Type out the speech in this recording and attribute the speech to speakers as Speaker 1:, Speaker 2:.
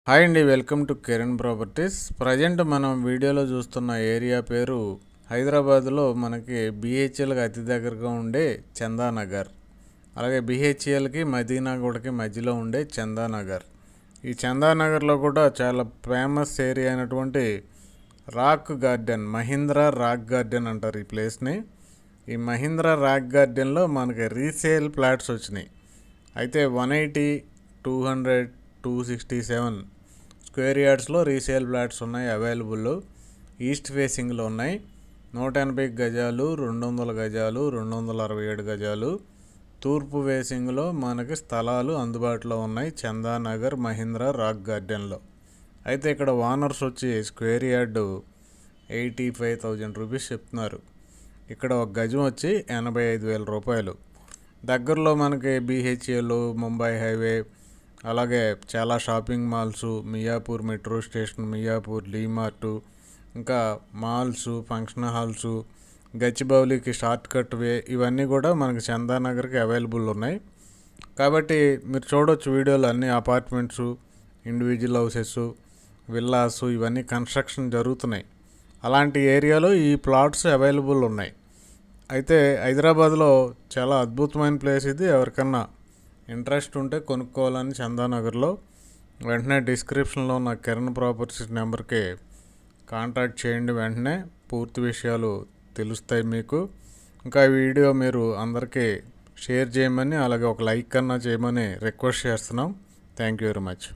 Speaker 1: Hi అండి, welcome to Kiran properties. Present మనం వీడియోలో చూస్తున్న ఏరియా పేరు హైదరాబాద్లో మనకి బిహెచ్ఎల్కి అతి దగ్గరగా ఉండే చందానగర్, అలాగే బిహెచ్ఎల్కి మదీనాగూడకి మధ్యలో ఉండే చందానగర్. ఈ చందానగర్లో కూడా చాలా ఫేమస్ ఏరియా అయినటువంటి rock garden, Mahindra rock garden అంటారు ఈ ప్లేస్ని. ఈ మహీంద్రా రాక్ గార్డెన్లో మనకి రీసేల్ ఫ్లాట్స్ వచ్చినాయి. అయితే 180, 200, 267 స్క్వేర్ యార్డ్స్లో రీసేల్ ఫ్లాట్స్ ఉన్నాయి అవైలబుల్. ఈస్ట్ ఫేసింగ్లో ఉన్నాయి. 180 గజాలు, 200 గజాలు, 267 గజాలు. తూర్పు ఫేసింగ్లో మనకి స్థలాలు అందుబాటులో ఉన్నాయి చందానగర్ మహీంద్రా రాక్ గార్డెన్లో. అయితే ఇక్కడ ఓనర్స్ వచ్చి స్క్వేర్ యార్డు 85,000 రూపీస్ చెప్తున్నారు. ఇక్కడ ఒక గజం వచ్చి 85,000 రూపాయలు. దగ్గరలో మనకి బిహెచ్ఎల్, ముంబై హైవే, అలాగే చాలా shopping malls, Miyapur metro station, Miyapur DMart, ఇంకా మాల్స్, ఫంక్షన్ హాల్స్, గచ్చిబౌలికి షార్ట్ కట్ వే, ఇవన్నీ కూడా మనకి చందానగర్కి అవైలబుల్ ఉన్నాయి. కాబట్టి మీరు చూడవచ్చు వీడియోలో అన్ని అపార్ట్మెంట్స్, ఇండివిజువల్ హౌసెస్, విల్లాస్ ఇవన్నీ కన్స్ట్రక్షన్ జరుగుతున్నాయి. అలాంటి ఏరియాలో ఈ ప్లాట్స్ అవైలబుల్ ఉన్నాయి. అయితే హైదరాబాద్లో చాలా అద్భుతమైన ప్లేస్ ఇది. ఎవరికన్నా ఇంట్రెస్ట్ ఉంటే కొనుక్కోవాలని చందానగర్లో వెంటనే డిస్క్రిప్షన్లో ఉన్న కిరణ్ ప్రాపర్టీస్ నెంబర్కి కాంటాక్ట్ చేయండి. వెంటనే పూర్తి విషయాలు తెలుస్తాయి మీకు. ఇంకా ఈ వీడియో మీరు అందరికీ షేర్ చేయమని, అలాగే ఒక లైక్ కన్నా చేయమని రిక్వెస్ట్ చేస్తున్నాం. Thank you very much.